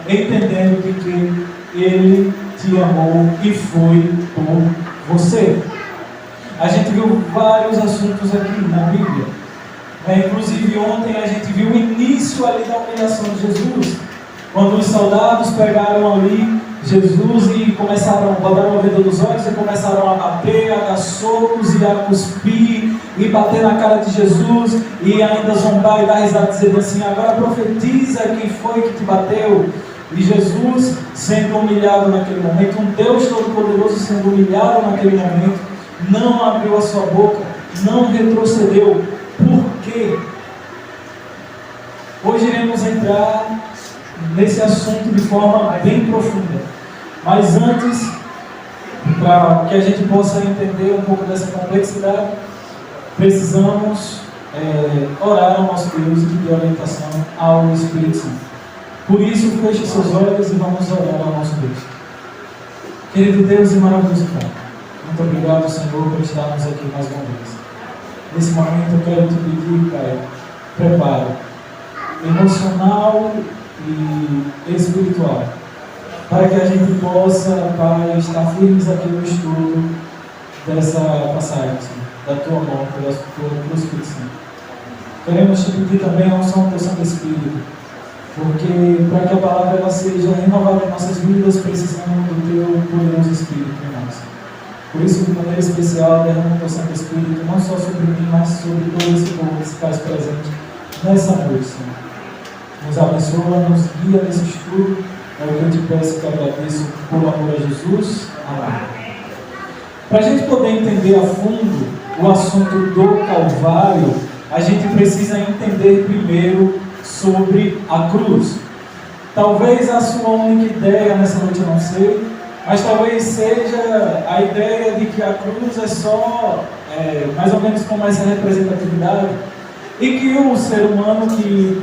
entendendo de que Ele te amou e foi por você. A gente viu vários assuntos aqui na Bíblia. Inclusive ontem a gente viu o início ali da humilhação de Jesus, quando os soldados pegaram ali Jesus e começaram a botar uma venda nos olhos e começaram a bater, a dar socos e a cuspir e bater na cara de Jesus e ainda zombar e dar risada dizendo assim: agora profetiza quem foi que te bateu. E Jesus sendo humilhado naquele momento, um Deus Todo-Poderoso sendo humilhado naquele momento, não abriu a sua boca, não retrocedeu. Por quê? Hoje iremos entrar nesse assunto de forma bem profunda. Mas antes, para que a gente possa entender um pouco dessa complexidade, precisamos orar ao nosso Deus e pedir orientação ao Espírito Santo. Por isso, feche seus olhos e vamos orar ao nosso Deus. Querido Deus e maravilhoso Pai, muito obrigado, Senhor, por estarmos aqui mais uma vez. Nesse momento eu quero te pedir, Pai, preparo emocional e espiritual, para que a gente possa, Pai, estar firmes aqui no estudo dessa passagem, Senhor, da Tua morte, da Tua crucifixão. Queremos te pedir também a unção do Teu Santo Espírito, porque para que a palavra ela seja renovada em nossas vidas, precisamos do Teu poderoso Espírito em nós. Por isso, de maneira especial, derrama o Teu Santo Espírito, não só sobre mim, mas sobre todo esse povo que se faz presente nessa noite, Senhor. Nos abençoa, nos guia nesse estudo. É o que eu te peço e te agradeço por amor a Jesus. Amém. Para a gente poder entender a fundo o assunto do Calvário, a gente precisa entender primeiro sobre a cruz. Talvez a sua única ideia nessa noite eu não sei, mas talvez seja a ideia de que a cruz é só mais ou menos como essa representatividade, e que o ser humano que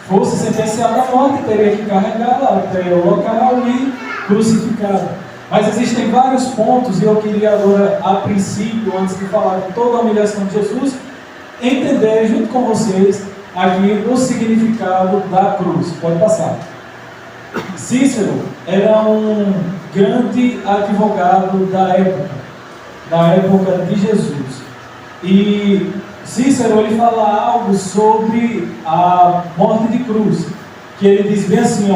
fosse sentenciado à morte teria que carregá-la até o local e crucificá-la. Mas existem vários pontos, e eu queria agora, a princípio, antes de falar de toda a humilhação de Jesus, entender junto com vocês aqui o significado da cruz. Pode passar. Cícero era um grande advogado da época de Jesus. E Cícero ele fala algo sobre a morte de cruz, que ele diz bem assim,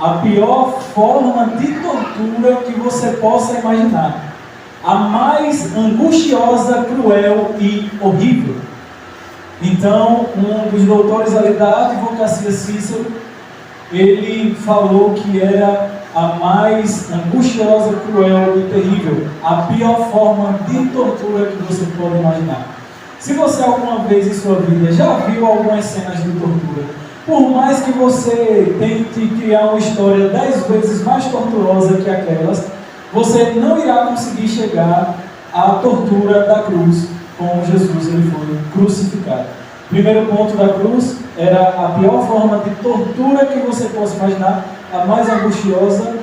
a pior forma de tortura que você possa imaginar, a mais angustiosa, cruel e horrível. Então, um dos doutores ali da advocacia, Cícero, ele falou que era a mais angustiosa, cruel e terrível, a pior forma de tortura que você pode imaginar. Se você alguma vez em sua vida já viu algumas cenas de tortura, por mais que você tente criar uma história 10 vezes mais torturosa que aquelas, você não irá conseguir chegar à tortura da cruz, como Jesus ele foi crucificado. Primeiro ponto da cruz era a pior forma de tortura que você possa imaginar, a mais angustiosa,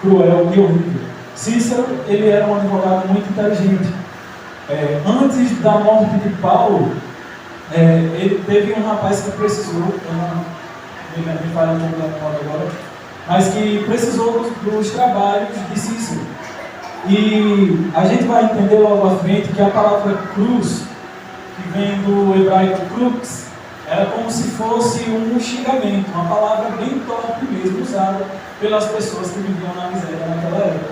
cruel e horrível. Cícero, ele era um advogado muito inteligente. Antes da morte de Paulo, ele teve um rapaz que precisou, eu não me falha um pouco da memória agora, mas que precisou dos trabalhos de Cícero. E a gente vai entender logo à frente que a palavra cruz, que vem do hebraico crux, era como se fosse um xingamento, uma palavra bem torpe mesmo, usada pelas pessoas que viviam na miséria naquela época.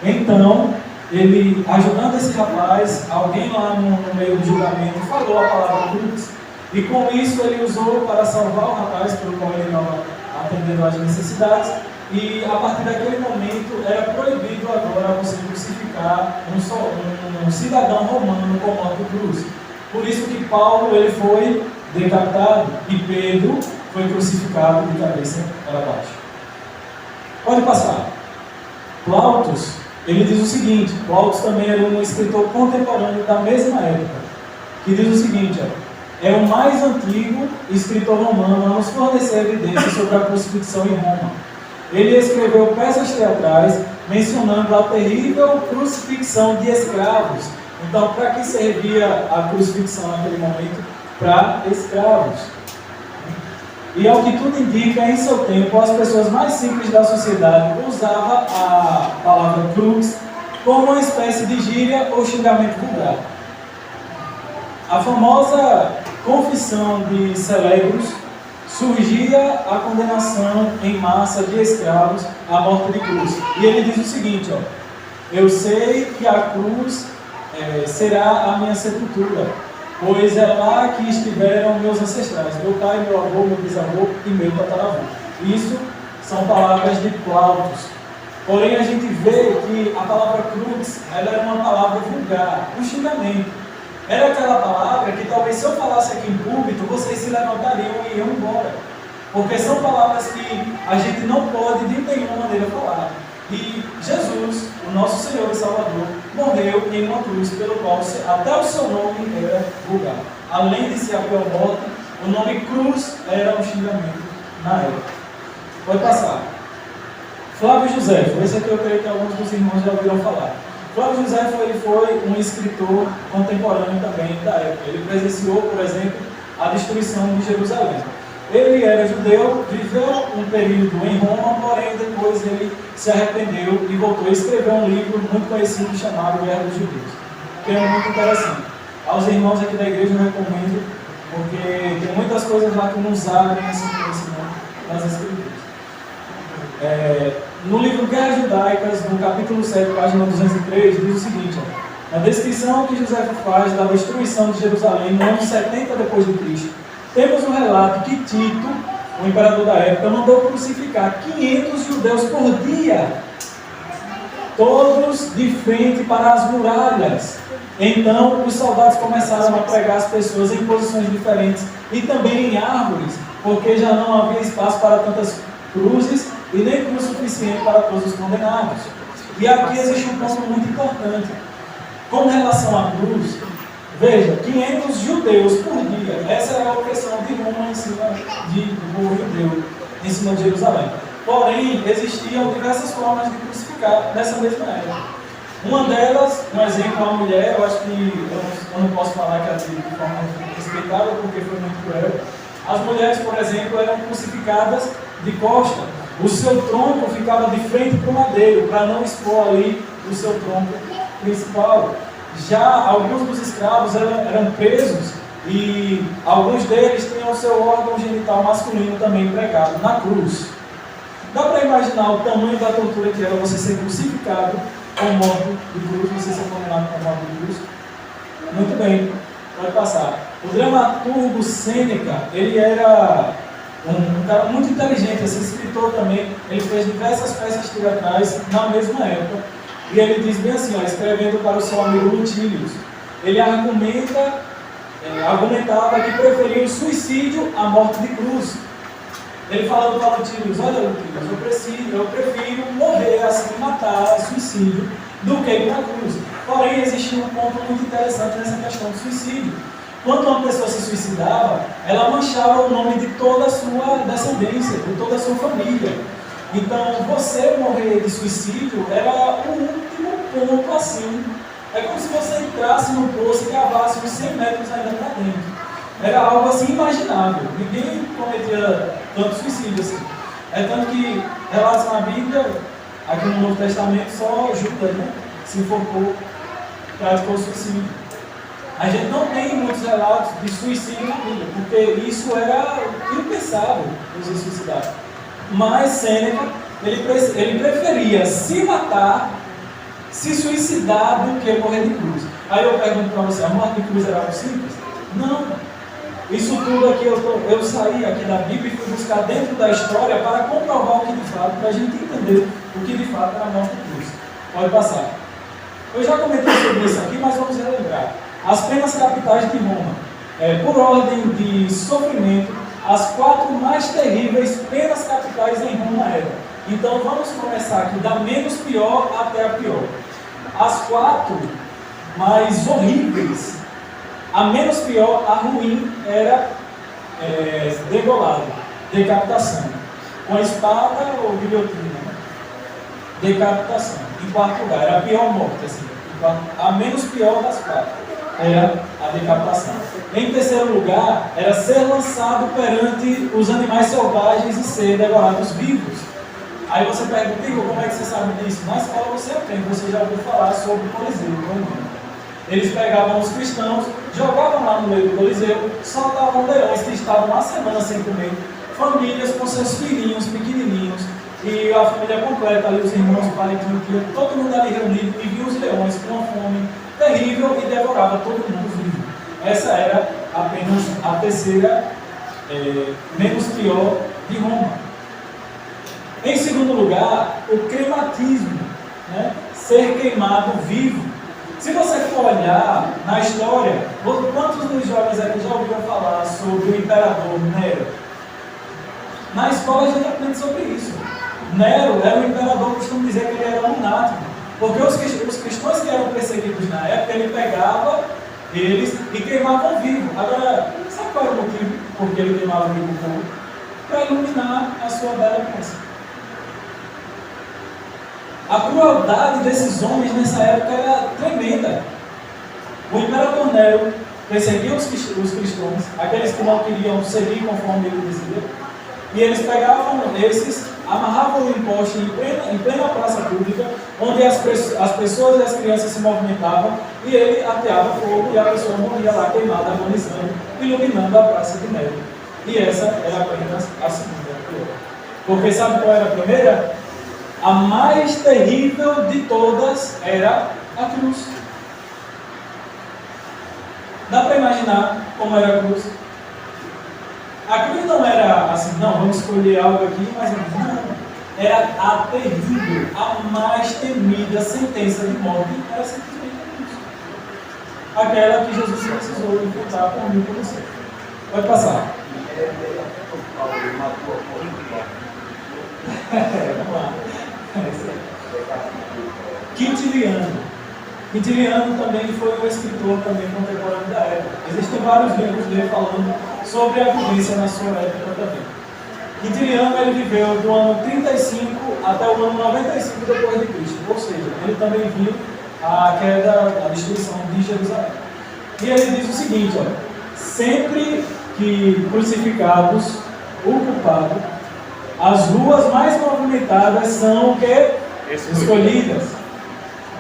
Então, ele, ajudando esse rapaz, alguém lá no meio do julgamento falou a palavra crux, e com isso ele usou para salvar o rapaz, pelo qual ele estava atendendo às necessidades, e a partir daquele momento era proibido agora você crucificar um cidadão romano com morte de cruz. Por isso que Paulo ele foi decapitado e Pedro foi crucificado de cabeça para baixo. Pode passar. Plautus, ele diz o seguinte, Plautus também era um escritor contemporâneo da mesma época, que diz o seguinte, é o mais antigo escritor romano a nos fornecer evidências sobre a crucifixão em Roma. Ele escreveu peças teatrais mencionando a terrível crucifixão de escravos. Então, para que servia a crucifixão naquele momento? Para escravos. E ao que tudo indica, em seu tempo, as pessoas mais simples da sociedade usavam a palavra cruz como uma espécie de gíria ou xingamento vulgar. A famosa confissão de Celebrius surgia a condenação em massa de escravos à morte de cruz. E ele diz o seguinte, eu sei que a cruz será a minha sepultura, pois é lá que estiveram meus ancestrais, meu pai, meu avô, meu bisavô e meu tataravô. Isso são palavras de Plautus. Porém, a gente vê que a palavra cruz, ela era uma palavra vulgar, um xingamento. Era aquela palavra que talvez se eu falasse aqui em púlpito, vocês se levantariam e iam embora. Porque são palavras que a gente não pode de nenhuma maneira falar. E Jesus, o nosso Senhor e Salvador, morreu em uma cruz pelo qual até o seu nome era vulgar. Além de ser a pior morte, o nome cruz era um xingamento na época. Pode passar. Flávio José, esse aqui eu creio que alguns dos irmãos já ouviram falar. Flávio José foi um escritor contemporâneo também da época. Ele presenciou, por exemplo, a destruição de Jerusalém. Ele era judeu, viveu um período em Roma, porém depois ele se arrependeu e voltou a escrever um livro muito conhecido chamado Guerra dos Judeus, que é muito interessante. Aos irmãos aqui da igreja eu recomendo, porque tem muitas coisas lá que nos abrem esse conhecimento das Escrituras. No livro Guerras Judaicas, no capítulo 7, página 203, diz o seguinte, a descrição que José faz da destruição de Jerusalém no ano 70 depois de Cristo. Temos um relato que Tito, o imperador da época, mandou crucificar 500 judeus por dia, todos de frente para as muralhas. Então, os soldados começaram a pregar as pessoas em posições diferentes e também em árvores, porque já não havia espaço para tantas cruzes e nem cruz suficiente para todos os condenados. E aqui existe um ponto muito importante. Com relação à cruz, veja, 500 judeus por dia. Essa era a opressão de Roma em cima do povo judeu, em cima de Jerusalém. Porém, existiam diversas formas de crucificar nessa mesma época. Uma delas, um exemplo, uma mulher, eu acho que eu não posso falar que era de forma respeitável, porque foi muito cruel. As mulheres, por exemplo, eram crucificadas de costa. O seu tronco ficava de frente para o madeiro, para não expor ali o seu tronco principal. Já alguns dos escravos eram presos e alguns deles tinham o seu órgão genital masculino também pregado na cruz. Dá para imaginar o tamanho da tortura que era você ser crucificado com morte de cruz, você ser condenado com morte de cruz? Muito bem, pode passar. O dramaturgo Sêneca, ele era um cara muito inteligente, esse escritor também, ele fez diversas peças teatrais na mesma época. E ele diz bem assim, escrevendo para o seu amigo Lutílius, ele argumentava que preferia o suicídio à morte de cruz. Ele falando para Lutílius, olha Lutílius, eu prefiro morrer assim, matar, suicídio, do que ir para a cruz. Porém, existia um ponto muito interessante nessa questão do suicídio. Quando uma pessoa se suicidava, ela manchava o nome de toda a sua descendência, de toda a sua família. Então, você morrer de suicídio era o último ponto assim. É como se você entrasse no poço e cavasse uns 100 metros ainda para dentro. Era algo assim imaginável. Ninguém cometia tanto suicídio assim. É tanto que, relatos na Bíblia, aqui no Novo Testamento, só Judas, se enforcou, praticou suicídio. A gente não tem muitos relatos de suicídio na Bíblia, porque isso era impensável, os suicidados. Mas Sêneca, ele preferia se matar, se suicidar, do que morrer de cruz. Aí eu pergunto para você, a morte de cruz era algo simples? Não. Isso tudo aqui, eu saí aqui da Bíblia e fui buscar dentro da história para comprovar o que de fato, para a gente entender o que de fato era a morte de cruz. Pode passar. Eu já comentei sobre isso aqui, mas vamos relembrar. As penas capitais de Roma, por ordem de sofrimento, as 4 mais terríveis penas capitais em Roma eram. Então vamos começar aqui da menos pior até a pior. As 4 mais horríveis, a menos pior, a ruim, era degolado, decapitação. Com a espada ou guilhotina. Decapitação. Em quarto lugar, era a pior morte, assim. A menos pior das 4. era a decapitação. Em terceiro lugar, era ser lançado perante os animais selvagens e ser devorados vivos. Aí você pergunta, Igor, como é que você sabe disso? Na escola você aprende, você já ouviu falar sobre o Coliseu, Eles pegavam os cristãos, jogavam lá no meio do Coliseu, soltavam leões que estavam uma semana sem comer, famílias com seus filhinhos pequenininhos, e a família completa ali, os irmãos, o pai, todo mundo ali reunido, e via os leões com uma fome terrível e devorava todo mundo vivo. Essa era apenas a terceira, menos pior, de Roma. Em segundo lugar, o crematismo, né? Ser queimado vivo. Se você for olhar na história, quantos dos jovens aqui já ouviram falar sobre o imperador Nero? Na escola a gente aprende sobre isso. Nero era um imperador, costumo dizer que ele era lunático, porque os cristãos que eram perseguidos na época, ele pegava eles e queimavam vivo. Agora, sabe qual era o motivo por que ele queimava vivo o povo? Para iluminar a sua bela peça. A crueldade desses homens nessa época era tremenda. O imperador Nero perseguia os cristãos, aqueles que não queriam seguir conforme ele dizia, e eles pegavam esses, amarravam em poste em plena praça pública, onde as pessoas e as crianças se movimentavam, e ele ateava fogo e a pessoa morria lá queimada, agonizando, iluminando a praça de Nero. E essa era apenas a segunda pior. Porque sabe qual era a primeira? A mais terrível de todas era a cruz. Dá para imaginar como era a cruz? A cruz não era assim, não, vamos escolher algo aqui, mas não. Era a terrível, a mais temida sentença de morte, era simplesmente a cruz. Aquela que Jesus precisou enfrentar por mim e por você. Pode passar. Vamos lá. Quintiliano também foi um escritor também contemporâneo da época. Existem vários livros dele falando sobre a vivência na sua época também. Quintiliano ele viveu do ano 35 até o ano 95 depois de Cristo, ou seja, ele também viu a queda, a destruição de Jerusalém. E ele diz o seguinte, olha, sempre que crucificados o culpado, as ruas mais movimentadas são o que? Escolhidas.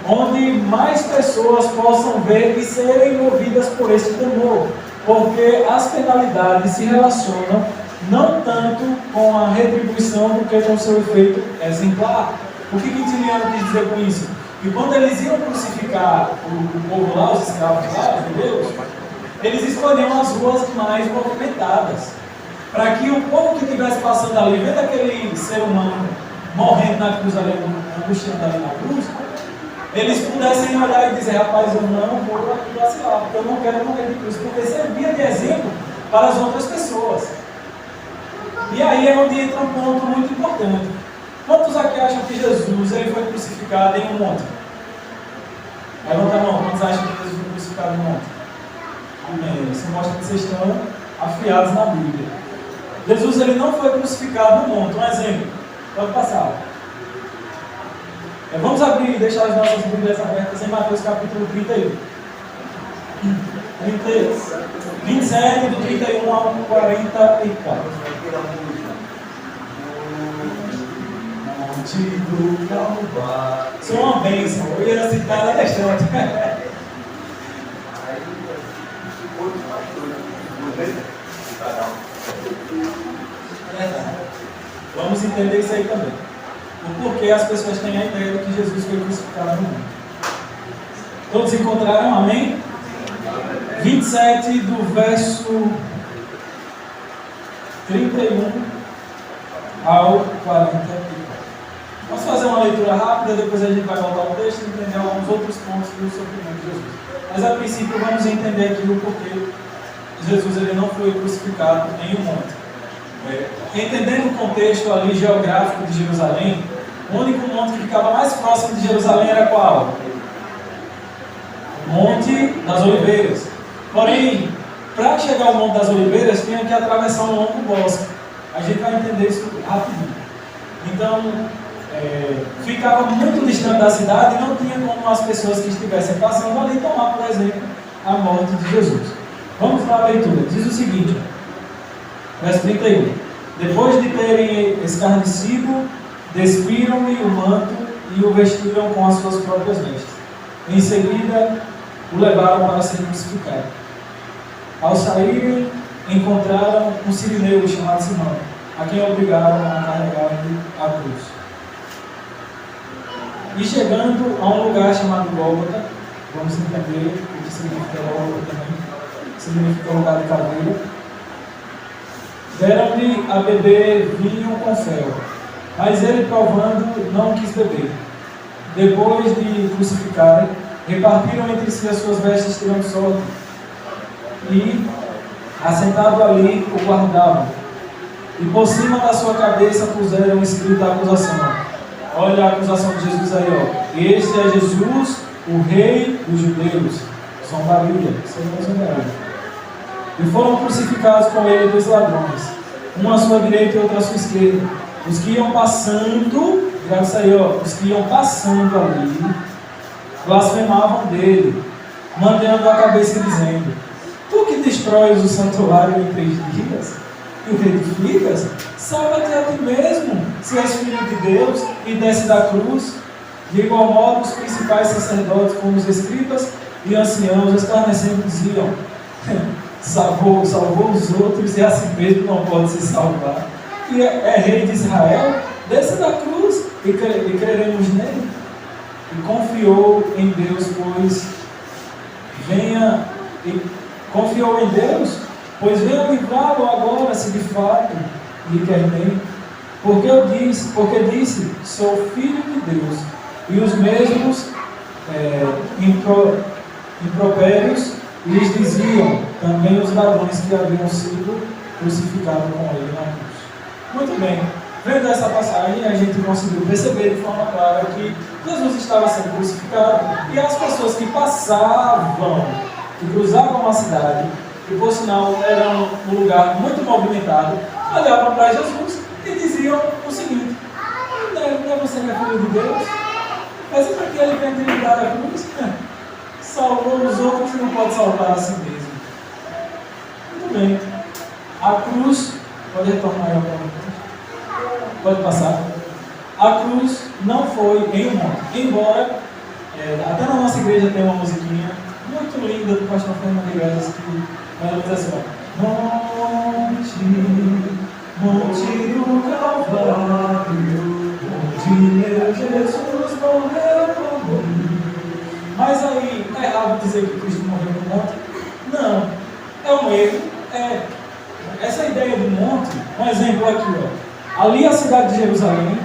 Onde mais pessoas possam ver e serem movidas por esse temor. Porque as penalidades se relacionam não tanto com a retribuição do que com o seu efeito exemplar. O que Quintiliano quis dizer com isso? Que quando eles iam crucificar o povo lá, os escravos lá, os judeus, eles escolhiam as ruas mais movimentadas. Para que o povo que estivesse passando ali, vendo aquele ser humano morrendo na cruz ali, angustiando ali na cruz, eles pudessem olhar e dizer, rapaz, eu não vou vacilar, porque eu não quero morrer de cruz, porque servia de exemplo para as outras pessoas. E aí é onde entra um ponto muito importante. Quantos aqui acham que Jesus ele foi crucificado em um monte? Levanta a mão, quantos acham que Jesus foi crucificado em um monte? Amém. Isso mostra que vocês estão afiados na Bíblia. Jesus ele não foi crucificado no monte. Um exemplo, pode passar. Vamos abrir e deixar as nossas Bíblias abertas em Mateus capítulo 31. 27, do 31 ao 44. Monte do Calvário. Isso é uma bênção, eu ia citar na restante. Vamos entender isso aí também. O porquê as pessoas têm a ideia de que Jesus foi crucificado no mundo. Todos encontraram? Amém? 27 do verso 31 ao 44. Vamos fazer uma leitura rápida, depois a gente vai voltar ao texto e entender alguns outros pontos do sofrimento de Jesus. Mas a princípio vamos entender aqui o porquê Jesus ele não foi crucificado em um monte. Entendendo o contexto ali geográfico de Jerusalém, o único monte que ficava mais próximo de Jerusalém era qual? O Monte das Oliveiras. Porém, para chegar ao Monte das Oliveiras, tinha que atravessar um longo bosque. A gente vai entender isso rapidinho. Então, ficava muito distante da cidade e não tinha como as pessoas que estivessem passando ali tomar, por exemplo, a morte de Jesus. Vamos lá à leitura. Diz o seguinte, verso 31. Depois de terem escarnecido, despiram-lhe o manto e o vestiram com as suas próprias vestes. Em seguida, o levaram para ser crucificado. Ao saírem, encontraram um sirineu chamado Simão, a quem obrigaram a carregar-lhe a cruz. E chegando a um lugar chamado Gólgota, vamos entender o que significa Gólgota também, significa lugar de caveira, deram-lhe a beber vinho com fel, mas ele, provando, não quis beber. Depois de crucificarem, repartiram entre si as suas vestes, tirando sorte, e, assentado ali, o guardavam. E por cima da sua cabeça puseram escrito a acusação. Olha a acusação de Jesus aí, ó. Este é Jesus, o rei dos judeus. Zombaria. E foram crucificados com ele 2 ladrões, um à sua direita e outro à sua esquerda. Os que iam passando, já isso aí, ó, os que iam passando ali, blasfemavam dele, mantendo a cabeça e dizendo: tu que destróis o santuário em 3 dias e o reedificas, salva-te a ti mesmo, se és filho de Deus, e desce da cruz. De igual modo, os principais sacerdotes, como os escribas e anciãos, escarnecendo, diziam: salvou os outros e a si mesmo não pode se salvar. E é rei de Israel, desça da cruz e creremos nele. E confiou em Deus, pois venha livrá-lo agora, se de fato lhe quer bem. Porque disse, sou filho de Deus. E os mesmos impropérios lhes diziam também os ladrões que haviam sido crucificados com ele na cruz. Muito bem, vendo essa passagem, a gente conseguiu perceber de forma clara que Jesus estava sendo crucificado e as pessoas que passavam, que cruzavam a cidade, que por sinal era um lugar muito movimentado, olhavam para Jesus e diziam o seguinte: não é você que é filho de Deus? Mas para que ele vem livrar da cruz? Salvou os outros e não pode salvar a si mesmo. Muito bem. A cruz, pode retornar aí ao pode passar. A cruz não foi em um monte. Embora, até na nossa igreja tem uma musiquinha muito linda do pastor Fernando Iglesias que ela diz assim: Monte do Calvário, onde meu Jesus morreu por mim. Mas aí, é errado dizer que Cristo morreu no monte? Não, é um erro. Essa ideia do monte, um exemplo aqui, ó. Ali é a cidade de Jerusalém,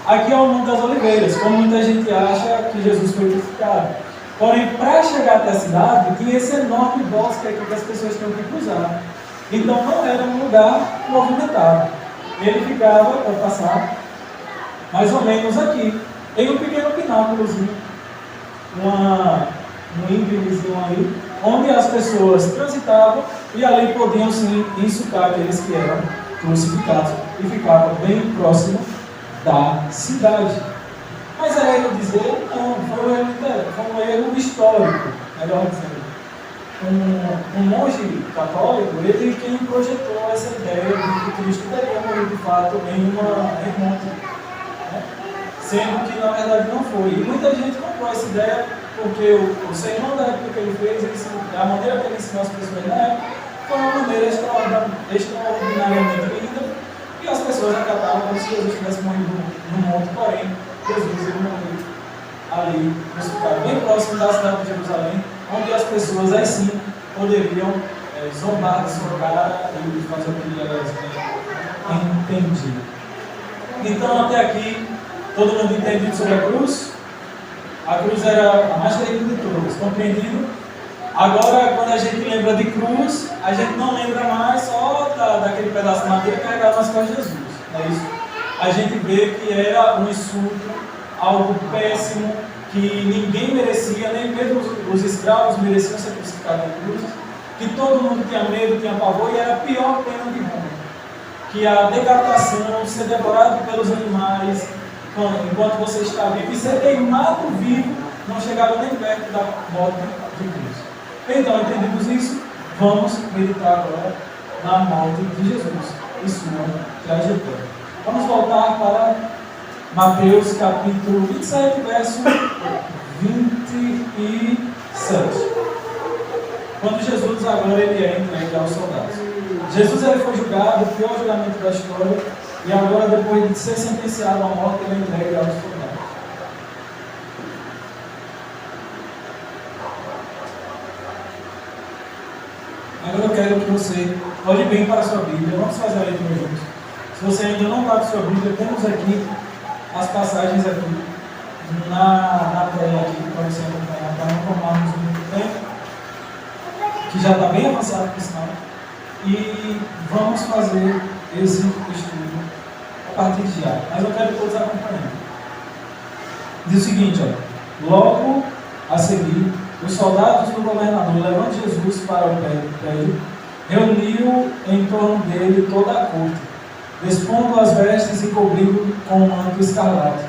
aqui é o Monte das Oliveiras, como muita gente acha que Jesus foi crucificado. Porém, para chegar até a cidade, tinha esse enorme bosque aqui que as pessoas tinham que cruzar. Então não era um lugar movimentado. Ele ficava, para passar, mais ou menos aqui, em um pequeno pináculozinho, um íngremezinho aí, onde as pessoas transitavam e ali podiam sim ensucar aqueles que eram crucificados e ficava bem próximo da cidade. Mas é erro dizer, não, foi um erro histórico, melhor dizendo. Um monge católico, ele quem projetou essa ideia de que Cristo teria morrido de fato em um monte, né? Sendo que na verdade não foi. E muita gente comprou essa ideia porque o sermão da época que ele fez, a maneira que ele ensinou as pessoas na época, foi uma maneira extraordinariamente linda, e as pessoas acatavam como se Jesus tivesse morrido no monte, porém Jesus ele morreu ali, crucificado, bem próximo da cidade de Jerusalém, onde as pessoas assim poderiam zombar de sua cara e fazer o que elas entendiam. Então até aqui todo mundo entendido sobre a cruz? A cruz era a mais terrível de todas, compreendido? Agora, quando a gente lembra de cruz, a gente não lembra mais só daquele pedaço de madeira carregado nas costas de Jesus, não é isso? A gente vê que era um insulto, algo péssimo, que ninguém merecia, nem mesmo os escravos mereciam ser crucificados em cruz, que todo mundo tinha medo, tinha pavor, e era a pior pena de mundo, que a decapitação, ser devorado pelos animais, enquanto você está vivo, e ser queimado vivo, não chegava nem perto da morte de Cristo. Então, entendidos isso, vamos meditar agora na morte de Jesus e sua trajetória. Vamos voltar para Mateus capítulo 27, verso 27. Quando Jesus agora ele é entregue aos soldados. Jesus ele foi julgado, o pior julgamento da história, e agora depois de ser sentenciado à morte, ele é entregue aos soldados. Agora eu quero que você olhe bem para a sua Bíblia. Vamos fazer a leitura juntos. Se você ainda não está com a sua Bíblia, temos aqui as passagens aqui na tela aqui para você acompanhar, para não tomarmos muito tempo, que já está bem avançado por sinal. E vamos fazer esse estudo a partir de já. Mas eu quero todos acompanhando. Diz o seguinte, ó, logo a seguir, os soldados do governador, levando Jesus para o prédio, reuniu em torno dele toda a corte, despondo as vestes e cobrindo com um manto escarlate.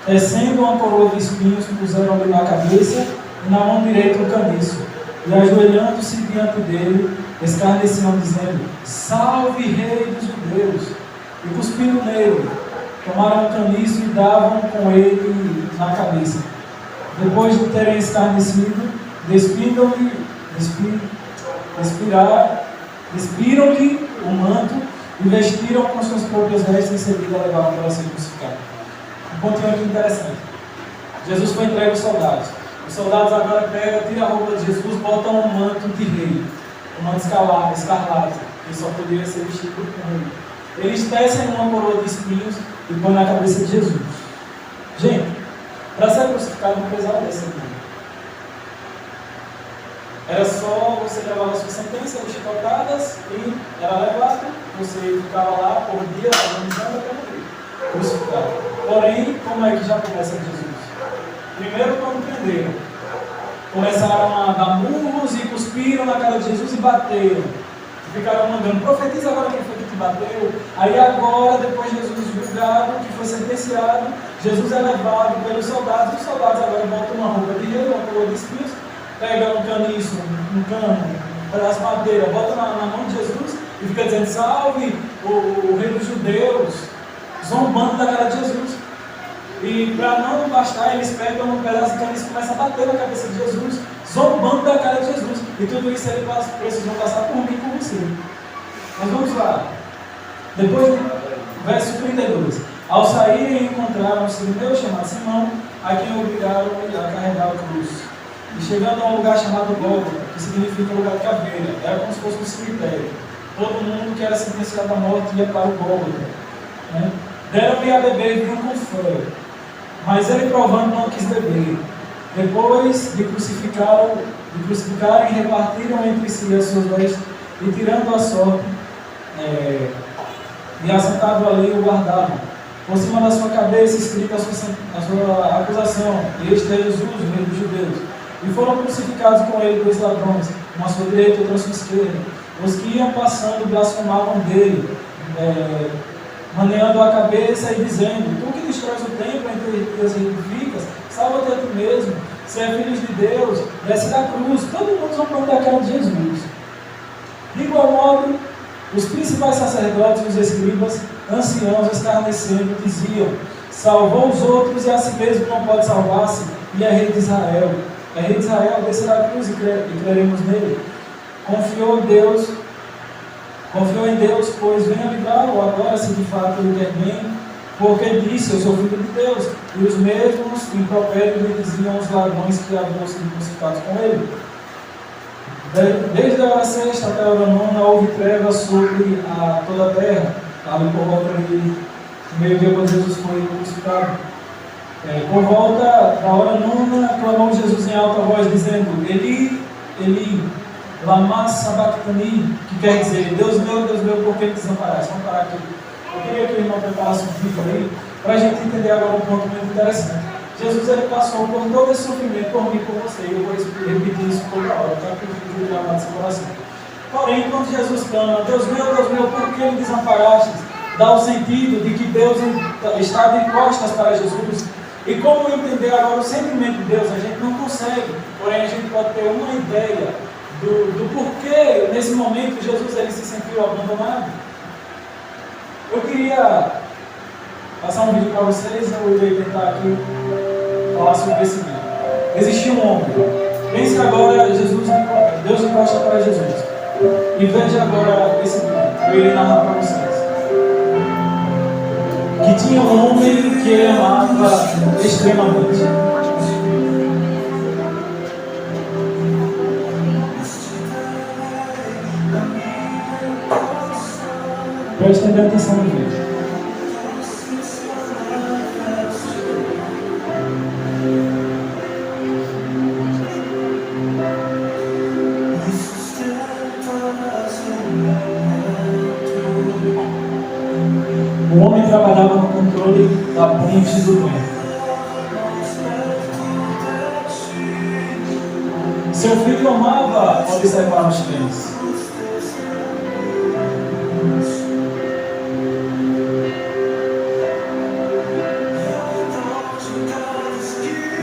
Tecendo uma coroa de espinhos, puseram-lhe na cabeça e na mão direita um caniço. E ajoelhando-se diante dele, escarneciam, dizendo: Salve, Rei dos Judeus! E cuspindo nele, tomaram um caniço e davam com ele na cabeça. Depois de terem escarnecido, despiram-lhe o manto e vestiram com suas próprias vestes e em seguida levaram para ser crucificado. Um pontinho aqui interessante. Jesus foi entregue aos soldados. Os soldados agora tiram a roupa de Jesus, botam um manto de rei, um manto escarlate, que só poderia ser vestido por um rei. Eles tecem uma coroa de espinhos e põem na cabeça de Jesus. Gente, para ser crucificado não precisava dessa coisa. Era só você levar a sua sentença, as chicotadas, e era levado, você ficava lá por dia, agonizando até morrer, crucificado. Porém, como é que já começa Jesus? Primeiro, quando prenderam, começaram a dar murros e cuspiram na cara de Jesus e bateram. Ficaram mandando: profetiza agora quem foi que te bateu. Aí agora, depois de Jesus julgado, que foi sentenciado, Jesus é levado pelos soldados. Os soldados agora botam uma roupa de rei, uma coroa de espinhos, pegam um caniço, um cano, um pedaço de madeira, botam na mão de Jesus e fica dizendo: salve o Rei dos Judeus, zombando da cara de Jesus. E para não bastar, eles pegam um pedaço de caniço e começam a bater na cabeça de Jesus, zombando da cara de Jesus. E tudo isso ele precisou passar por mim e por você. Mas vamos lá. Depois do verso 32. Ao saírem, encontraram um sirineu chamado Simão, a quem obrigaram a carregar a cruz. E chegando a um lugar chamado Gólgota, que significa lugar de caveira, era como se fosse um cemitério. Todo mundo que era sentenciado à morte ia para o Gólgota. Né? Deram-lhe a beber vinho com fel, mas ele, provando, não quis beber. Depois de crucificarem, repartiram entre si as suas vestes e, tirando a sorte, e assentado ali, o guardavam. Por cima da sua cabeça, escrita a sua acusação: este é Jesus, o Rei dos Judeus. E foram crucificados com ele 2 ladrões, um à sua direita e outro à sua esquerda. Os que iam passando blasfemavam dele, maneando a cabeça e dizendo: tu que destróis o templo entre as edificas, salva-te a ti mesmo. Se é filho de Deus, desce da cruz. Todo mundo zombando da cara de Jesus. De igual modo, os principais sacerdotes e os escribas, anciãos, escarnecendo, diziam: salvou os outros e a si mesmo não pode salvar-se, e é Rei de Israel. É Rei de Israel, desce da cruz e creremos nele. Confiou em Deus, pois venha livrá-lo agora, se de fato ele quer bem, porque disse: eu sou filho de Deus. E os mesmos impropérios lhe diziam os ladrões que haviam sido crucificados com ele. Desde a hora sexta até a hora nona houve trevas sobre toda a terra. Ali por volta de meio-dia, quando Jesus foi crucificado. Por volta da hora nona, clamou Jesus em alta voz, dizendo: Eli, Eli, lama sabachthani, que quer dizer: Deus meu, por que me desamparaste? Vamos parar aqui. Eu queria que o irmão preparasse um vídeo aí, para a gente entender agora um ponto muito interessante. Jesus ele passou por todo esse sofrimento por mim e por você. Eu vou repetir isso toda hora, tá? Porque eu fico gravado nesse coração. Porém, quando Jesus clama: Deus meu, por que me desamparaste? Dá o sentido de que Deus está de costas para Jesus. E como entender agora o sentimento de Deus? A gente não consegue, porém a gente pode ter uma ideia do porquê, nesse momento, Jesus ele se sentiu abandonado. Eu queria passar um vídeo para vocês, eu irei tentar aqui falar sobre esse vídeo. Existia um homem. Pense agora, Deus encosta para Jesus. E veja agora esse vídeo. Eu irei narrar para vocês. Que tinha um homem que ele amava extremamente. Prestem bem atenção no vídeo. O homem trabalhava no controle da ponte do vento. Seu filho amava observar os trens.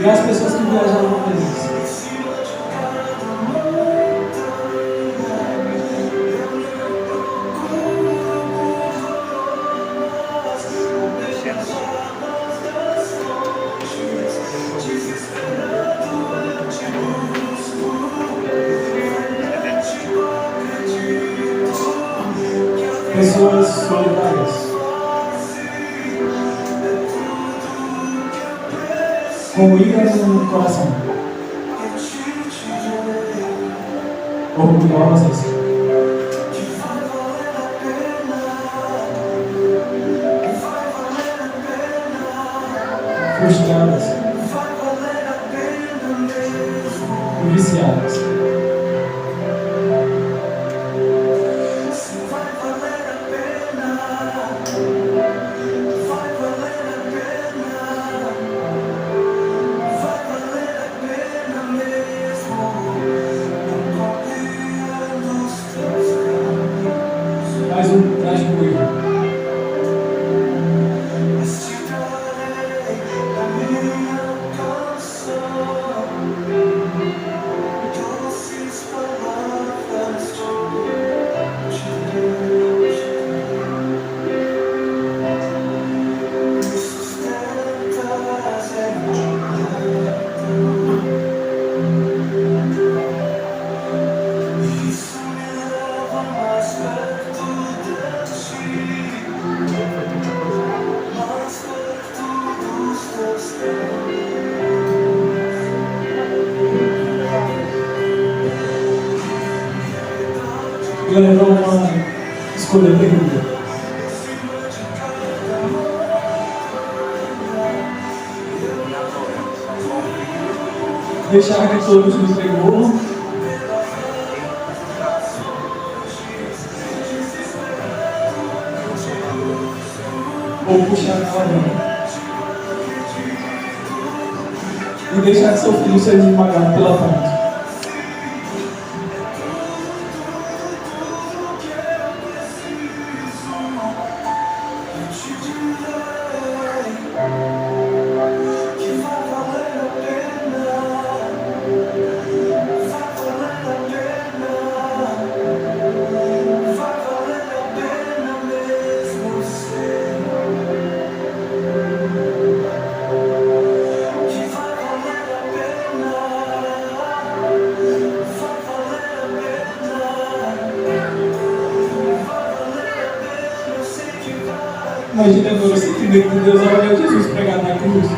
E as pessoas que viajavam felizes. Pessoas solidárias. Com ira no coração. Orgulhosas. Frustradas. E viciadas. Mais um trágico erro. E levou uma escolha terrível. Deixar que todos nos pegou. Ou puxar a alavanca. E deixar que seu filho seja esmagado pela ponte. Imagina agora o sentimento de Deus ao olhar Jesus pregado na cruz.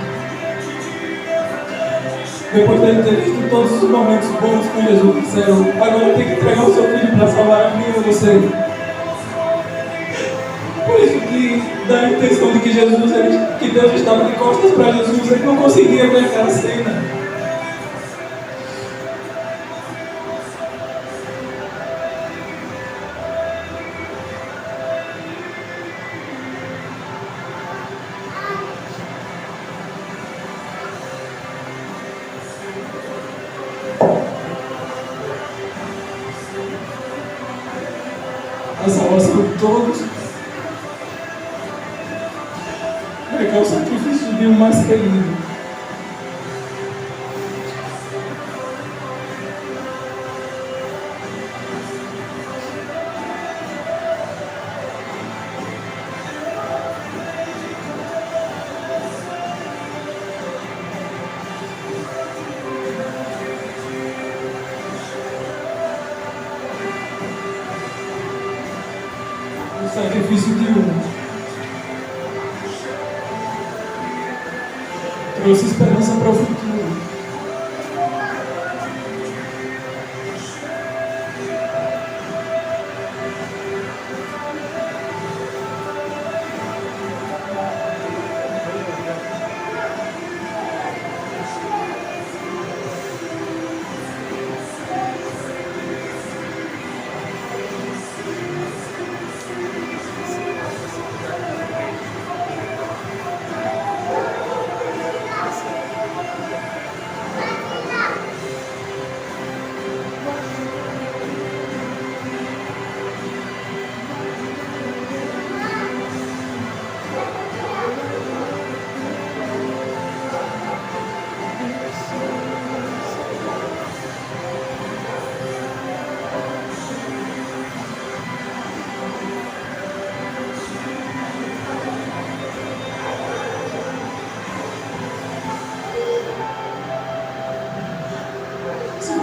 Depois dele ter visto todos os momentos bons com Jesus, disseram: agora eu tenho que entregar o seu filho para salvar a mim e você. Por isso que dá a intenção de que que Deus estava de costas para Jesus, ele não conseguia ver aquela cena. A salvação de todos é o sacrifício de um mais querido. sacrifício de um trouxe esperança para o futuro.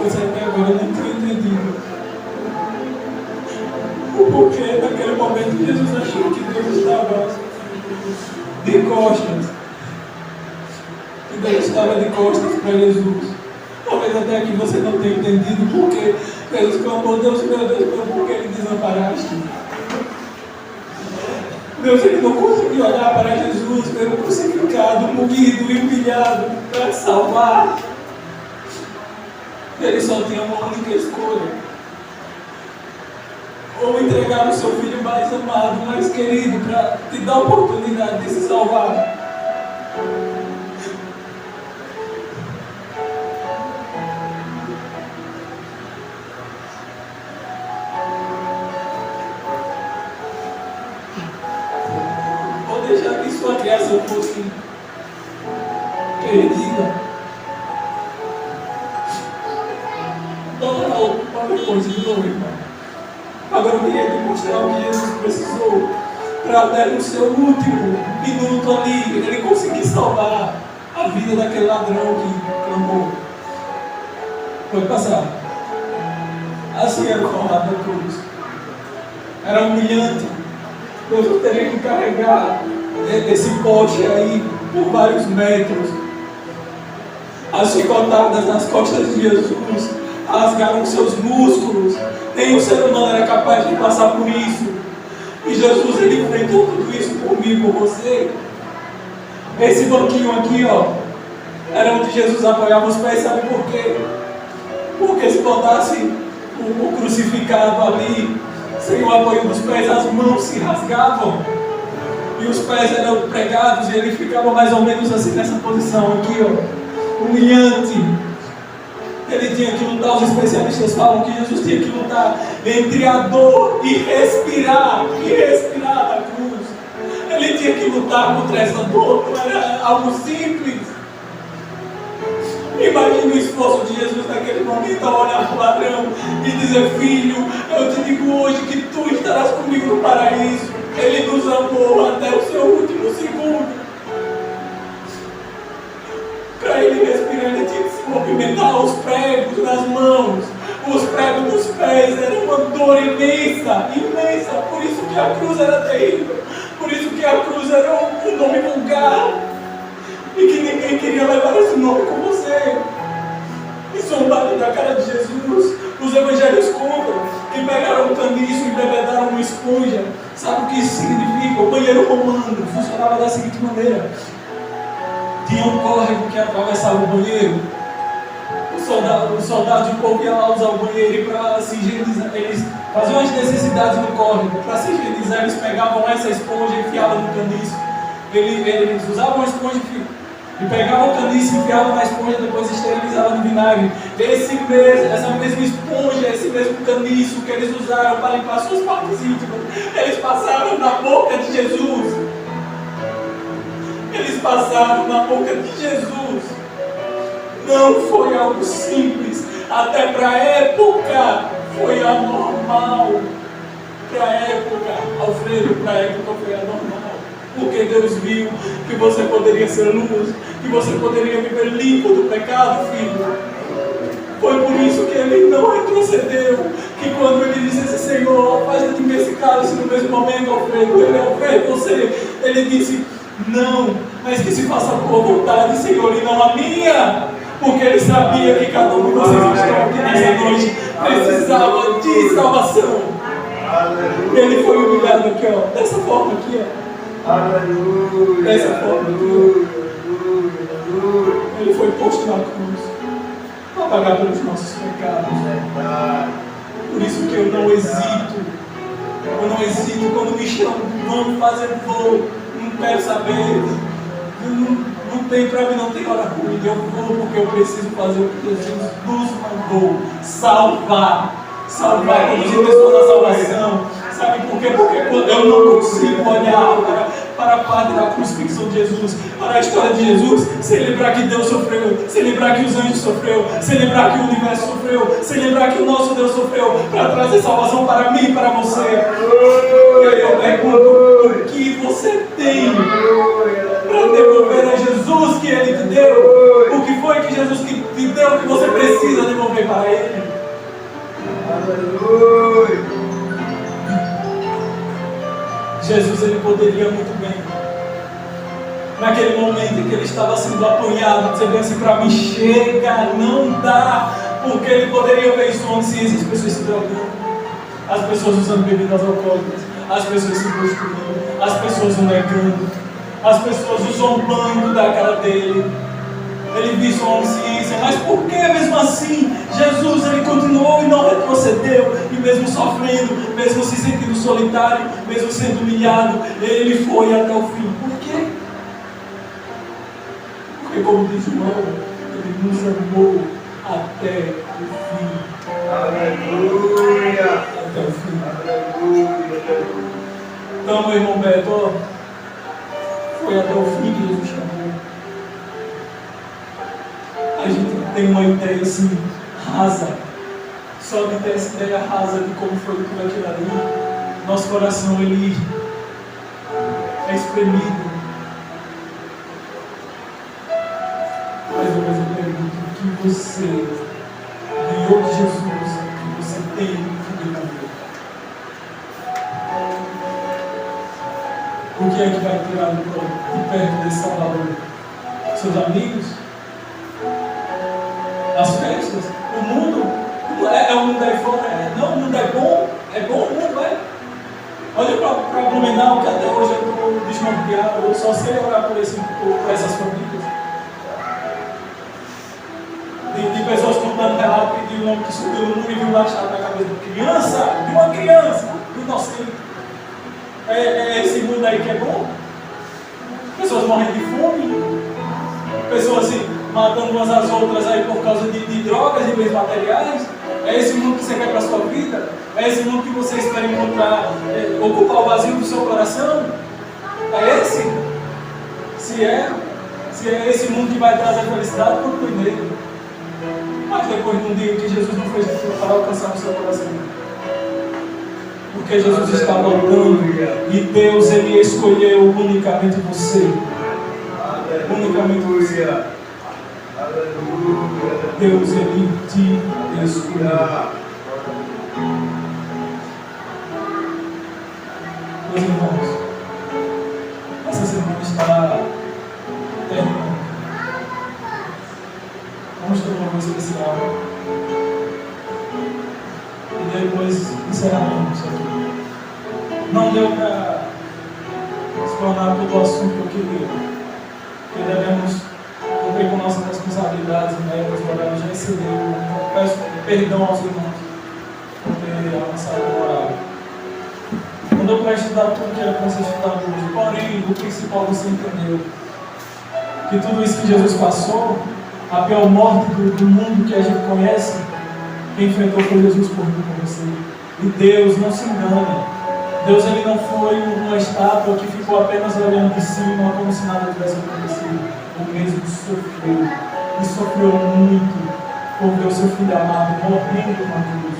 Você até agora não tem entendido o porquê naquele momento Jesus achou que Deus estava de costas. Que Deus estava de costas para Jesus. Talvez até aqui você não tenha entendido o porquê Jesus clamou: Deus, meu Deus, por que ele desamparaste? Deus, ele não conseguiu olhar para Jesus, pelo crucificado, moído, humilhado, para salvar. Ele só tinha uma única escolha: ou entregar o seu filho mais amado, mais querido, para te dar a oportunidade de se salvar. Ou deixar que sua criação fosse perdida. Coisa de novo, irmão. Agora eu queria demonstrar o que Jesus precisou para dar no seu último minuto ali, ele conseguir salvar a vida daquele ladrão que clamou. Pode passar. Assim era o formato da cruz. Era humilhante. Deus teria que carregar esse poste aí por vários metros. As chicotadas nas costas de Jesus rasgaram seus músculos. Nem o ser humano era capaz de passar por isso. E Jesus, ele enfrentou tudo isso por mim e por você. Esse banquinho aqui, ó, era onde Jesus apoiava os pés. Sabe por quê? Porque se botasse o crucificado ali, sem o apoio dos pés, as mãos se rasgavam. E os pés eram pregados e ele ficava mais ou menos assim nessa posição aqui, ó, humilhante. Ele tinha que lutar, os especialistas falam que Jesus tinha que lutar entre a dor e respirar da cruz. Ele tinha que lutar contra essa dor, não era algo simples. Imagina o esforço de Jesus naquele momento ao olhar para o ladrão e dizer: filho, eu te digo hoje que tu estarás comigo no paraíso. Ele nos amou até o seu último segundo. Para ele respirar, ele tinha que se movimentar. Os pregos nas mãos, os pregos nos pés, era uma dor imensa, imensa. Por isso que a cruz era terrível, por isso que a cruz era um nome vulgar e que ninguém queria levar esse nome com você. E zombaram da cara de Jesus. Os evangelhos contam que pegaram um caniço e bebedaram uma esponja. Sabe o que isso significa? O banheiro romano funcionava da seguinte maneira: tinha um córrego que atravessava o banheiro. Os soldados de povo iam lá usar o banheiro e para se higienizar, eles faziam as necessidades no córrego. Para se higienizar, eles pegavam essa esponja e enfiavam no caniço. Eles usavam a esponja e pegavam o caniço e enfiavam na esponja, depois esterilizavam no vinagre. Essa mesma esponja, esse mesmo caniço que eles usaram para limpar suas partes íntimas, eles passaram na boca de Jesus. Eles passaram na boca de Jesus. Não foi algo simples. Até para a época foi anormal. Para a época, Alfredo, para a época foi anormal. Porque Deus viu que você poderia ser luz, que você poderia viver limpo do pecado, filho. Foi por isso que Ele não retrocedeu. Que quando ele disse assim, Senhor, faz de mim esse cálice no mesmo momento, Alfredo, ele disse, não, mas que se faça a tua vontade, Senhor, e não a minha. Porque ele sabia que cada um de vocês que estão aqui nessa noite precisava de salvação. Ele foi humilhado aqui, ó, dessa forma aqui, ó. Dessa forma aqui, ó. Ele foi posto na cruz para pagar pelos nossos pecados. Por isso que eu não hesito. Eu não hesito quando me chamam, vamos fazer voo. Não quero saber. Não tem para mim, não tem hora ruim. Eu vou porque eu preciso fazer o que Jesus nos mandou. Salvar. Salvar, conduzir pessoas à salvação. Sabe por quê? Porque eu não consigo olhar para a parte da crucifixão de Jesus, para a história de Jesus, sem lembrar que Deus sofreu, sem lembrar que os anjos sofreu, sem lembrar que o universo sofreu, sem lembrar que o nosso Deus sofreu para trazer salvação para mim e para você. E aí eu pergunto, o que você tem para devolver a Jesus que Ele te deu? O que foi que Jesus te deu que você precisa devolver para Ele? Jesus, ele poderia muito bem, naquele momento em que ele estava sendo apanhado, dizer assim para mim, chega, não dá, porque ele poderia ver isso onde sim, as pessoas se drogando, as pessoas usando bebidas alcoólicas, as pessoas se prostituindo, as pessoas o negando, as pessoas o zombando da cara dele. Ele viu sua onisciência, mas por que mesmo assim Jesus ele continuou e não retrocedeu, e mesmo sofrendo, mesmo se sentindo solitário, mesmo sendo humilhado, ele foi até o fim? Por quê? Porque, como diz João, ele nos amou até o fim. Aleluia! Até o fim. Aleluia! Então, meu irmão Beto, foi até o fim que Jesus chamou. A gente tem uma ideia assim, rasa, só de ter essa ideia rasa de como foi tudo aquilo ali, nosso coração ele é espremido. Mas eu pergunto, o que você ganhou de Jesus, que você tem que devolver? O que é que vai tirar de perto desse Salvador? Seus amigos? As festas? O mundo? O mundo aí fora? Não, o mundo é bom o mundo, é? Olha para Blumenau, que até hoje eu estou desnorteado, eu só sei orar por essas famílias. De pessoas contando relato de um homem que subiu no muro e viu baixado na cabeça de uma criança, inocente. É esse mundo aí que é bom? Pessoas morrendo de fome, pessoas assim, matando umas às outras aí por causa de drogas e bens materiais. É esse mundo que você quer para a sua vida? É esse mundo que você espera encontrar, ocupar o vazio do seu coração? É esse? Se é esse mundo que vai trazer felicidade, continue nele. Mas depois não diga que Jesus não fez tudo para alcançar o seu coração. Porque Jesus está voltando e Deus ele escolheu unicamente você. Unicamente você. Deus ele te escolheu. Meus irmãos, essa semana está terminando. Vamos ter uma coisa especial. E depois encerraremos aqui. Não deu para explanar todo o assunto que eu queria. Porque devemos cumprir com nossas responsabilidades e metas, o horário já excedeu. Peço perdão aos irmãos por ter avançado no horário. Não deu para estudar tudo que era para ser estudado hoje. Porém, o principal você entendeu. Que tudo isso que Jesus passou, a pior morte do mundo que a gente conhece, quem enfrentou foi Jesus por mim, por você. E Deus, não se engane, Deus ele não foi uma estátua que ficou apenas olhando de cima como se nada tivesse acontecido. O mesmo sofreu, e sofreu muito por ver o seu filho amado morrendo na cruz.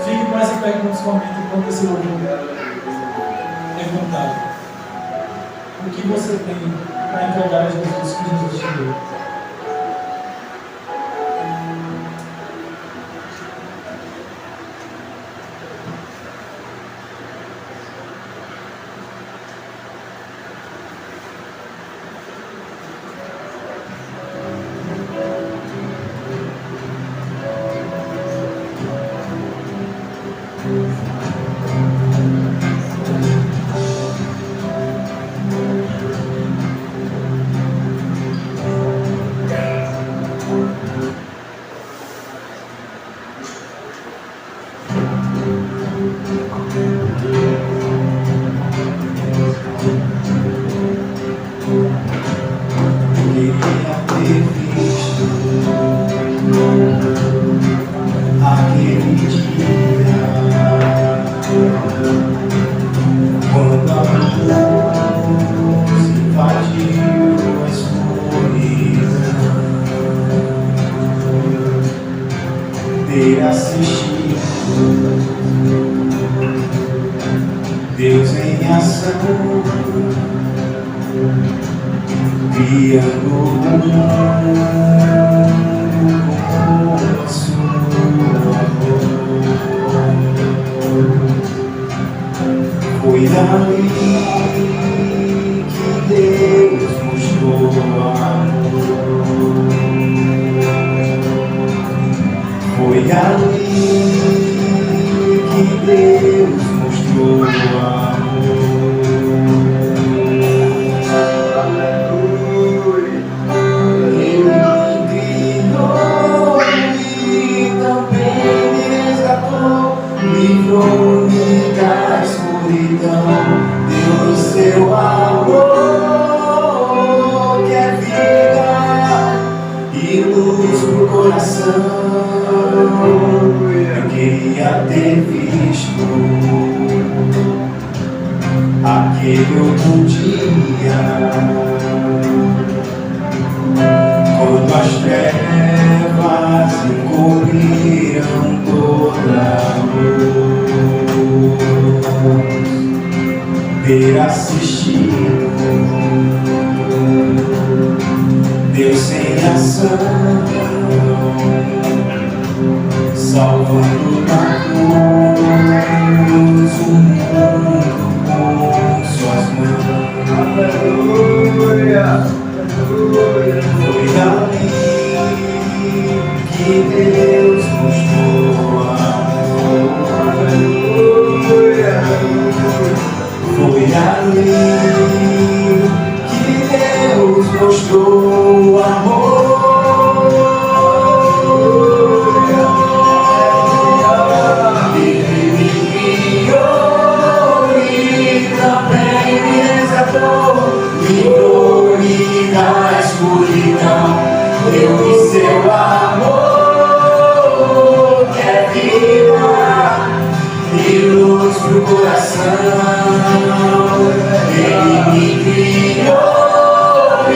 Fique com essa pergunta somente enquanto esse louvor é cantado. O que você tem para entregar a Jesus que Jesus te deu? guiando o mundo com a sua voz. Foi ali que Deus mostrou amor. Foi ali que Deus mostrou amor. Aleluia. Ele me criou e também me resgatou, livrou-me da escuridão, deu o seu amor, que é vida e luz pro coração. Eu queria ter visto aquele outro dia, quando as trevas encobriram toda a luz. Ter assistido Deus sem ação, salvando na cruz o mundo com suas mãos. Aleluia, aleluia. Foi ali que Deus mostrou amor. Aleluia, foi ali que Deus mostrou amor. Livrou-me da escuridão, deu-me seu amor, que é vida e luz pro coração. Ele me criou e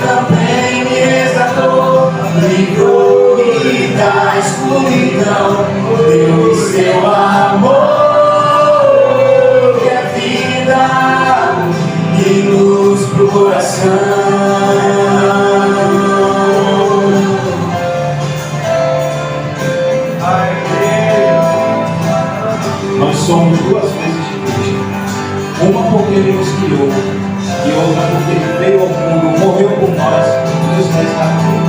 também me resgatou, livrou-me da escuridão, deu-me seu amor, que é vida e luz pro coração. Nós somos duas vezes de Cristo. Uma porque Ele nos criou, e outra porque Ele veio ao mundo, morreu por nós, nos resgatou.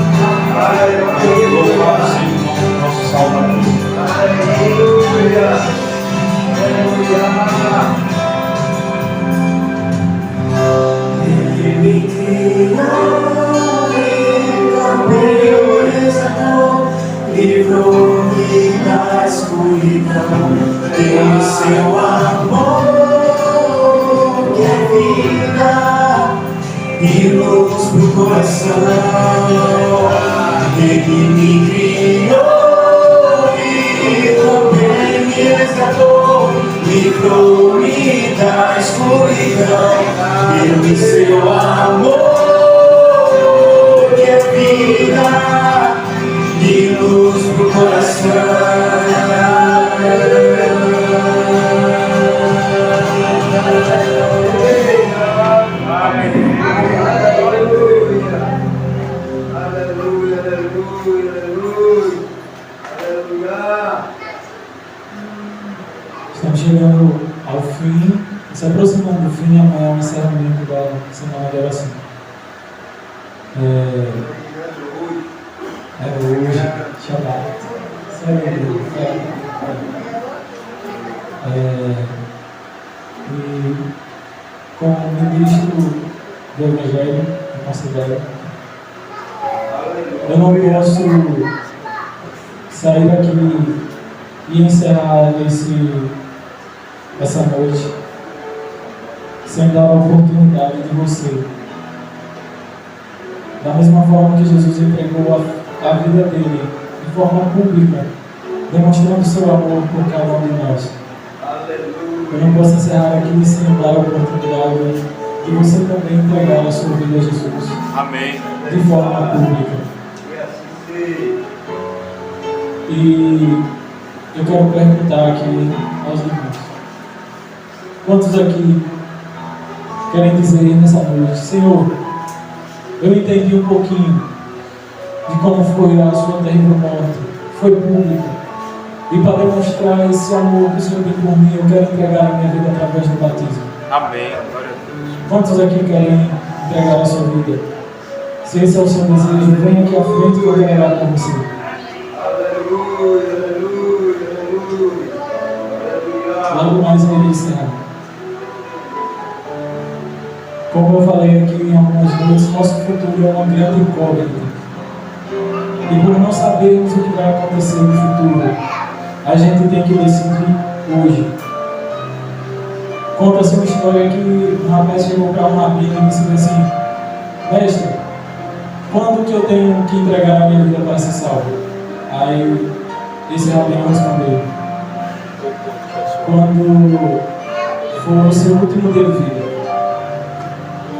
Louvado seja o nome do nosso Salvador. Aleluia. Aleluia. Ele me criou e também o resgatou, livrou-me da escuridão, deu seu amor, que é vida e luz pro coração. Ele me criou e também me resgatou, livrou-me da escuridão, deu-me seu amor, que é vida e luz pro coração. Estamos chegando ao fim, se aproximando do fim. Amanhã é o encerramento da semana de oração. Hoje, Shabbat. E como ministro do Evangelho, eu considero, eu não posso sair daqui e encerrar essa noite sem dar a oportunidade de você, da mesma forma que Jesus entregou a vida dele de forma pública, demonstrando seu amor por cada um de nós. Eu não posso encerrar aqui sem dar a oportunidade de você também entregar a sua vida a Jesus. Amém. De forma pública. E eu quero perguntar aqui aos irmãos: quantos aqui querem dizer nessa noite: Senhor, Eu entendi um pouquinho de como foi a sua terrível morte. Foi público. E para demonstrar esse amor que o Senhor tem por mim, eu quero entregar a minha vida através do batismo. Amém. Glória a Deus. Quantos aqui querem entregar a sua vida? Se esse é o seu desejo, venha aqui à frente que eu quero orar por você. Aleluia, aleluia, aleluia. Logo mais eu irei encerrar. Como eu falei aqui em algumas noites, nosso futuro é uma grande incógnita. E por não sabermos o que vai acontecer no futuro, a gente tem que decidir hoje. Conta-se uma história que um rapaz chegou para um rabino e disse assim: mestre, quando que eu tenho que entregar a minha vida para ser salvo? Aí esse rabino respondeu: quando for o seu último dia de vida.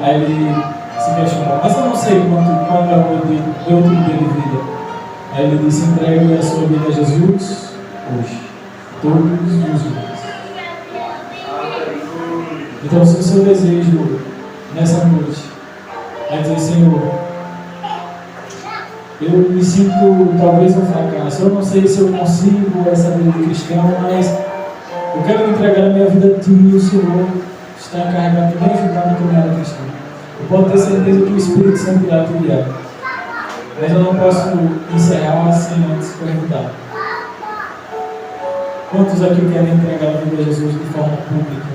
Aí ele se questionou: mas eu não sei quando é o meu último dia de vida. Aí ele disse: entregue a sua vida a Jesus hoje, todos os dias. Então, se o seu desejo nessa noite é dizer: Senhor, eu me sinto talvez um fracasso, eu não sei se eu consigo essa vida de cristão, mas eu quero me entregar a minha vida a Ti, e o Senhor está encarregado de me ajudar na caminhada cristã. Eu posso ter certeza que o Espírito Santo irá te guiar. Mas eu não posso encerrar sem antes perguntar: quantos aqui querem entregar a vida a Jesus de forma pública,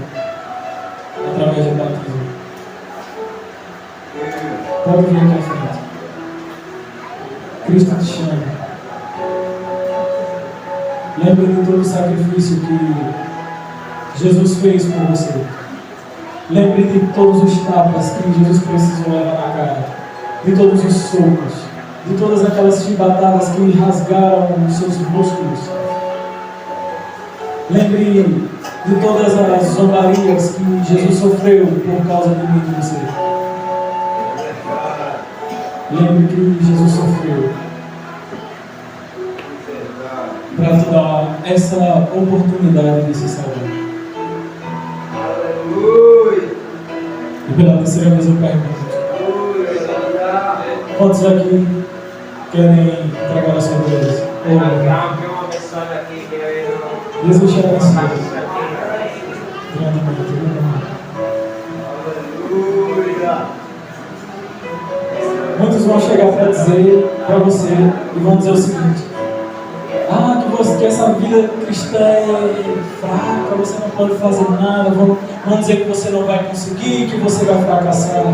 através do batismo? Pode vir aqui à frente. Cristo te chama. Lembre de todo o sacrifício que Jesus fez por você. Lembre de todos os tapas que Jesus precisou levar na cara, de todos os socos, de todas aquelas chibatadas que rasgaram os seus músculos. Lembre de todas as zombarias que Jesus sofreu por causa de mim e de você. Lembre que Jesus sofreu para te dar essa oportunidade de se salvar. E pela terceira vez eu pergunto: quantos aqui querem entregar a sua vida? Jesus te abençoe. Muitos vão chegar para dizer para você e vão dizer o seguinte: que essa vida cristã é fraca, você não pode fazer nada, vão dizer que você não vai conseguir, que você vai fracassar,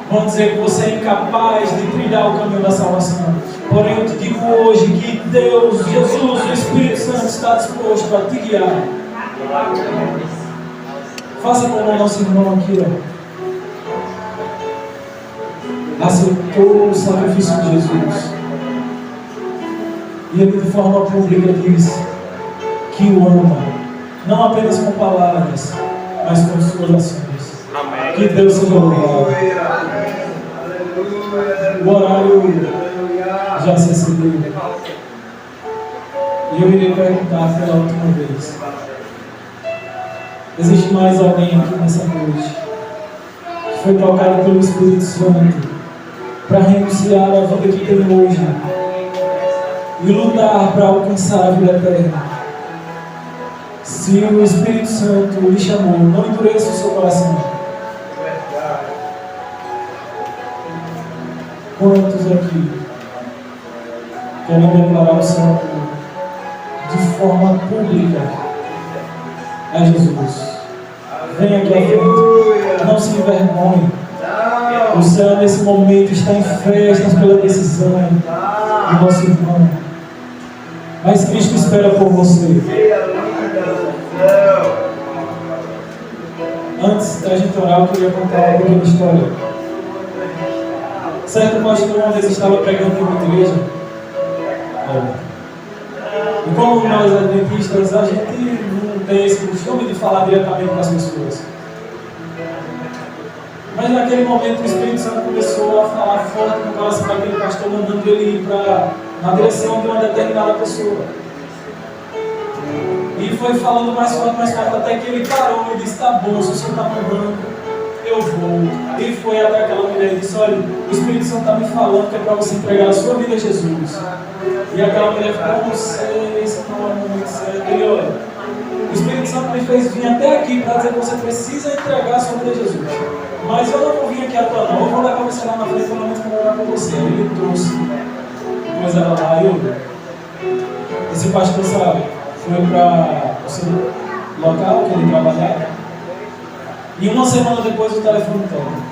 vão dizer que você é incapaz de trilhar o caminho da salvação. Porém, eu te digo hoje que Deus, Jesus, o Espírito Santo está disposto a te guiar. Faça como o nosso irmão aqui, aceitou o sacrifício de Jesus. E ele de forma pública diz que o ama, não apenas com palavras, mas com suas ações. Amém. Que Deus seja louvado. O horário já se excedeu. E eu irei perguntar pela última vez: existe mais alguém aqui nessa noite que foi tocado pelo Espírito Santo para renunciar a vida que tem hoje e lutar para alcançar a vida eterna? Se o Espírito Santo lhe chamou, não endureça o seu coração. Quantos aqui querem declarar o seu amor de forma pública a Jesus? Venha aqui à frente, não se envergonhe. O céu nesse momento está em festas pela decisão do nosso irmão. Mas Cristo espera por você. Antes da gente orar, eu queria contar uma pequena história. Certo pastor uma vez estava pregando em uma igreja. E como nós adventistas, a gente não tem esse costume de falar diretamente com as pessoas. Mas naquele momento o Espírito Santo começou a falar forte no coração daquele pastor, mandando ele ir na direção de uma determinada pessoa. E foi falando mais forte, até que ele parou e disse: tá bom, se o senhor está mandando, eu vou. E foi até aquela mulher. mulher e disse: olha, o Espírito Santo está me falando que é para você entregar a sua vida a Jesus. E aquela mulher ficou: não sei, isso não é muito certo. Ele: olha, o Espírito Santo me fez vir até aqui para dizer que você precisa entregar a sua vida a Jesus. Mas eu não vou vir aqui à toa, não. Eu vou levar você lá na frente, pelo menos para orar com você. Ele trouxe. Depois ela lá, esse pastor, sabe, foi para o seu local que ele trabalhava. E uma semana depois o telefone toca.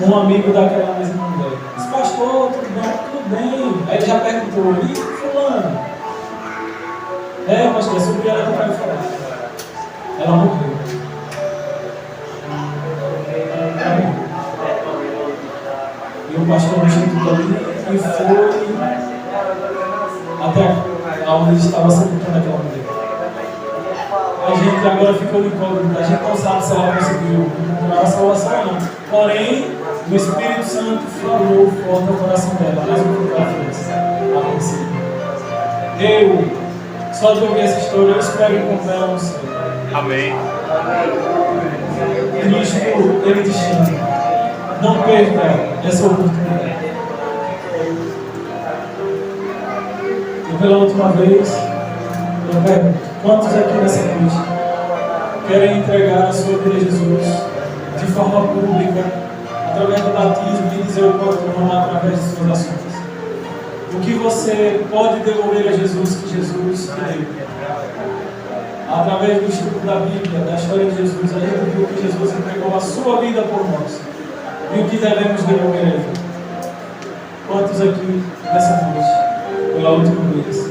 Um amigo daquela mesma mulher disse: pastor, tudo bem. Aí ele já perguntou: e fulano? Pastor, sobre ela que eu quero falar. Ela morreu. E o pastor me juntou ali e foi até onde estava sepultando aquela mulher. A gente agora ficou no incógnito, a gente não sabe se ela conseguiu encontrar a salvação ou não. Porém, o Espírito Santo falou forte ao coração dela, mesmo que ela fez a princípio. Só de ouvir essa história, eu espero encontrar no céu. Amém. Cristo, Ele te chama. Não perca essa oportunidade. E pela última vez, eu pergunto: quantos aqui nessa noite querem entregar a sua vida a Jesus de forma pública, através do batismo e dizer o próprio nome através de suas ações? O que você pode devolver a Jesus que Jesus te deu? Através do estudo da Bíblia, da história de Jesus, a gente viu que Jesus entregou a sua vida por nós. E o que devemos devolver a Ele? Quantos aqui nessa noite, pela última vez,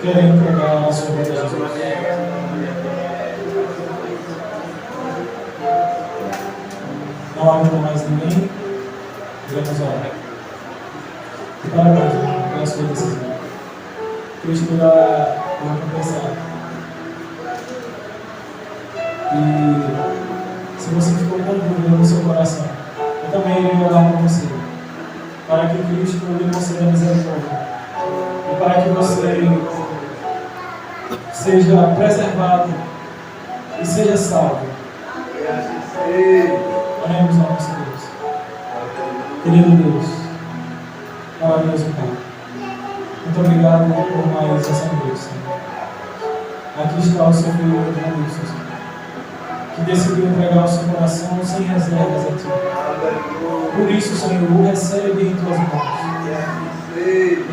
querem entregar a sua vida a Jesus? Não há mais ninguém? Vamos orar. E parabéns pela sua decisão. Cristo irá recompensar. E se você ficou com dúvida no seu coração, eu também irei orar por você, para que Cristo lhe conceda misericórdia e para que você seja preservado e seja salvo. Oremos ao nosso Deus. Querido Deus, maravilhoso Pai, muito obrigado por mais essa noite, Senhor. Aqui está o seu filho de Deus, Senhor, que decidiu entregar o seu coração sem reservas a Ti. Por isso, Senhor, o recebe em Tuas mãos.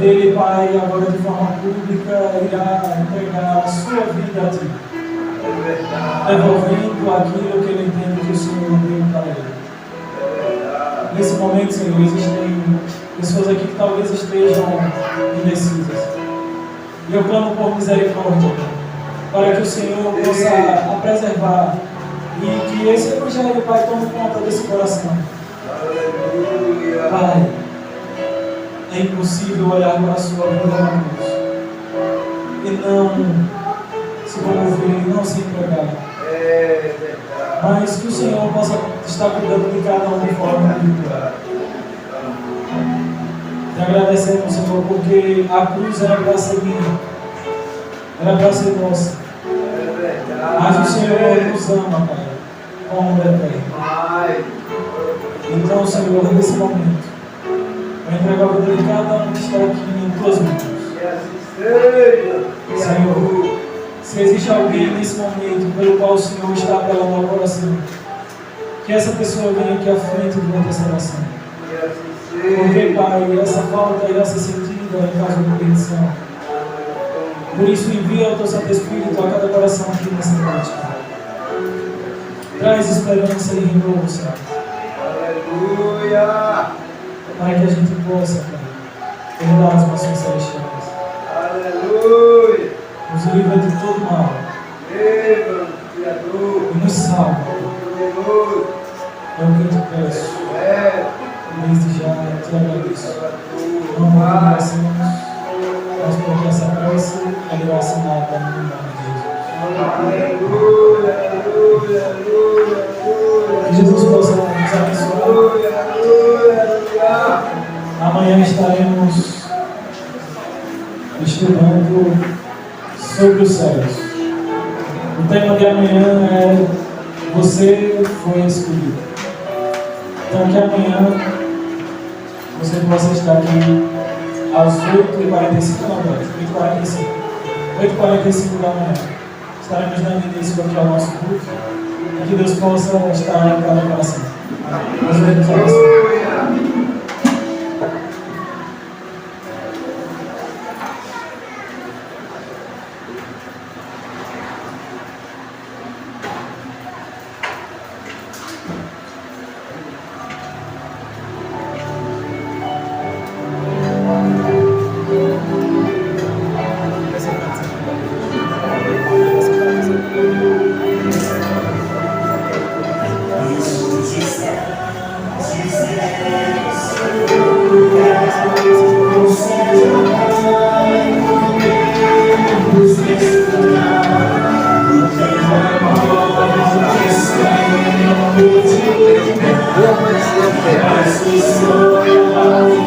Ele, Pai, agora de forma pública irá entregar a sua vida a Ti, devolvendo aquilo que ele entende que o Senhor deu para ele. Nesse momento, Senhor, existem pessoas aqui que talvez estejam indecisas. E eu clamo por misericórdia, para que o Senhor possa a preservar e que esse Evangelho, Pai, tome conta desse coração. Pai, é impossível olhar para a sua vida na cruz e não se comover e não se entregar. Mas que o Senhor possa estar cuidando de cada um de forma individual. Te agradecemos, Senhor, porque a cruz era para ser minha, era para ser nossa. Mas o Senhor nos ama, Pai, como eterno. Então, Senhor, nesse momento, eu entrego a vida de cada um que está aqui em Tuas mãos. Senhor, se existe alguém nesse momento pelo qual o Senhor está apelando ao coração, que essa pessoa venha aqui à frente durante essa oração. Porque, Pai, essa falta irá ser sentida em caso de perdição. Por isso, envia o Teu Santo Espírito a cada coração aqui nessa noite, Pai. Traz esperança e renovo, Senhor. Aleluia! Para que a gente possa, Pai, herdar as maçãs celestiais. Aleluia! Nos livra de todo mal. Livra-nos, Criador. E nos salva. É o que eu te peço. Desde já te agradeço. Não agradecemos, mas porque essa prece é assinada no nome de Jesus. Aleluia, aleluia, aleluia. Que Jesus possa nos abençoar. Aleluia, aleluia. Amanhã estaremos estudando sobre os céus. O tema de amanhã é: Você foi escolhido. Então que amanhã você possa estar aqui às 8h45 da noite, 8h45 da manhã. Estaremos dando início aqui ao nosso culto e que Deus possa estar em cada coração. Nós veremos a oração. Vamos